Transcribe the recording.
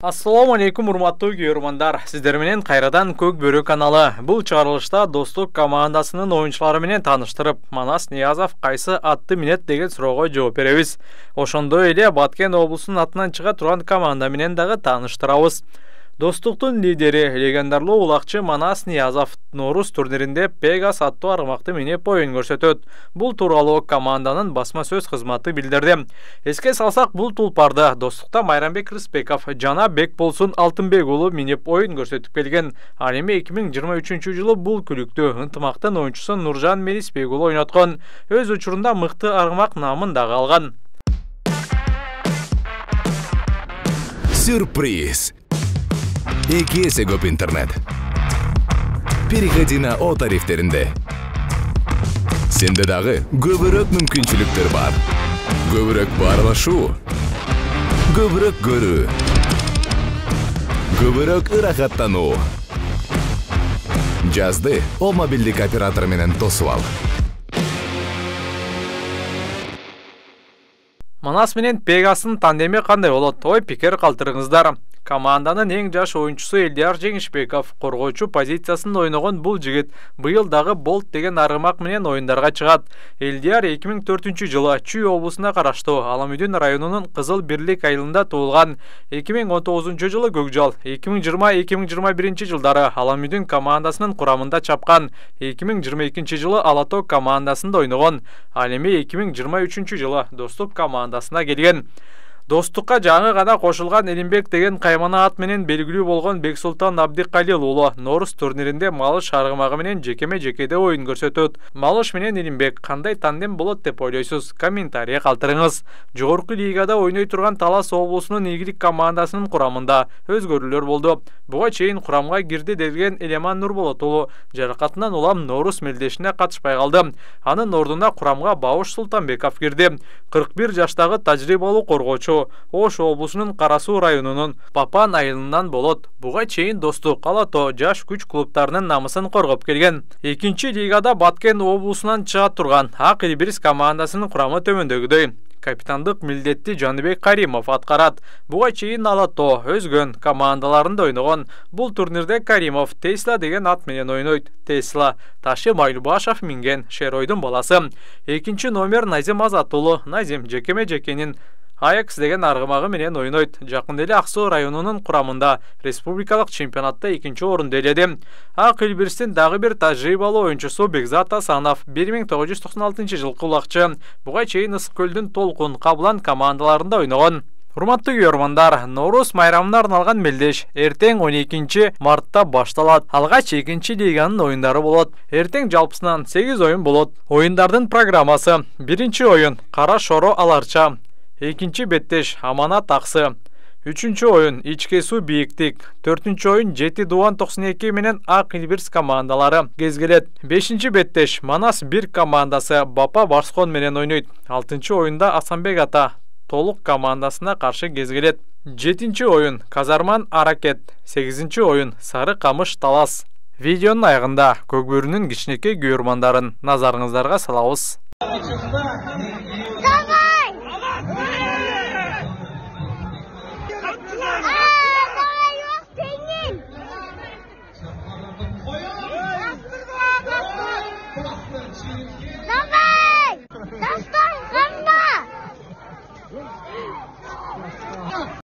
Assalamu alaikum урматтуу көрөрмандар. Сиздер менен кайрадан Көк Бөрү каналы. Бул чыгарылышта Достук командасынын оюнчулары менен тааныштырып, Манас Ниязов кайсы атты минет деген суроого жооп беребиз. Ошондой эле Баткен облусунун атынан чыга турган команда менен дагы тааныштырабыз. Достуктун лидери легендарлуу улакчы Манас Ниязов Норус турниринде Пегас аттуу аргымакты минеп оюн көрсөтөт. Бул тууралуу команданын басма сөз кызматы билдирди. Эске салсак, бул тулпарда Достукта Майрамбек Рыспеков жана Бекболсун Алтынбек уулу минеп оюн көрсөтүп келген. Ал эми 2023-жылы бул күлүктү ынтымактын оюнчусу Нуржан Мелисбек уулу ойноткон. Өз учурунда мыкты аргымак наамын дагы алган. Сюрприз! Эки эсе көп интернет. Переходи на О тарифтеринде. Сенде дагы көбүрөөк мүмкүнчүлүктөр бар. Көбүрөөк баарлашуу, көбүрөөк көрүү, көбүрөөк ырахаттануу. Жазды О мобилдик оператор менен тосуп ал. Манас менен Пегастын тандеми кандай болот? Ой пикир калтырыңыздар. Команданын эң жаш оюнчусу Элдияр Жеңишбеков коргоочу позициясында ойногон бул жигит быйыл дагы Болт деген аргымак менен оюндарга чыгат. Элдияр 2004-жылы Чүй облусуна караштуу Аламүдүн районунун Кызыл Бирлик айылында туулган. 2019-жылы Көкжал, 2020-2021 жылдары Аламүдүн командасынын курамында чапкан. 2022-жылы Алатоо командасында ойногон. Ал эми 2023-жылы Достук командасына келген. Достукка жаңы гана кошулган Элимбек деген каймана ат менен белгилүү болгон Бексултан Абдикалил уулу Норус турниринде Малыш аргымагы менен жекеме-жекеде оюн көрсөтөт. Малыш менен Элимбек кандай тандем болот деп ойлойсуз? Комментарий калтырыңыз. Жогорку лигада ойной турган Талас облусунун Ийгилик командасынын курамында өзгөрүүлөр болду. Буга чейин курамга кирди деген Элеман Нурболот уулу жаракатынан улам Норус мелдешине катышпай калды. Анын ордуна курамга Бауш Султанбеков кирди. 41 жаштагы тажрыйбалуу коргоочу Ош облусунун Кара Суу районунун Папан айылынан болот. Буга чейин Достук, Алатоо жаш күч клубтарынын намысын коргоп келген. Экинчи лигада Баткен облусунан чыга турган Ак Элбирис командасынын курамы төмөндөгүдөй. Капитандык милдетти Жаныбек Каримов аткарат. Буга чейин Алатоо өзгөн командаларында ойногон. Бул турнирде Каримов Тесла деген ат менен ойнойт. Тесла Ташим Айлбашев минген Шеройдун баласы. Экинчи номер Назим Азат уулу. Назим жекеме-жекенин Аякс деген аргымагы менен ойнойт. Жакында эле Ак Суу районунун курамында республикалык чемпионатта экинчи орунду ээледи. Ак Элбирстин дагы бир тажрыйбалуу оюнчусу Бекзат Асанов 1996-жылкы улакчы. Буга чейин Ысык көлдүн Толкун, Каблан командаларында ойногон. Урматтуу көрөрмандар, Норус майрамына арналган мелдеш эртең 12 мартта башталат. Алгач экинчи лиганын оюндары болот. Эртең жалпысынан 8 оюн болот. Оюндардын программасы: биринчи оюн Кара Шоро Аларча, экинчи беттеш Аманат Аксы, үчүнчү оюн Ичке Суу Бийиктик, төртүнчү оюн Жети Дуан 92 менен Ак Элбирс командалары кезгелет. Бешинчи беттеш Манас 1 командасы Бапа Барскон менен ойнойт. Алтынчы оюнда Асанбек Ата Толук командасына каршы кезгелет. Жетинчи оюн Казарман Аракет, 8-нчи оюн Сары Камыш Талас. Видеонун аягында Көк Бөрүнүн кичинекей көрөрмандарын назарыңыздарга салабыз.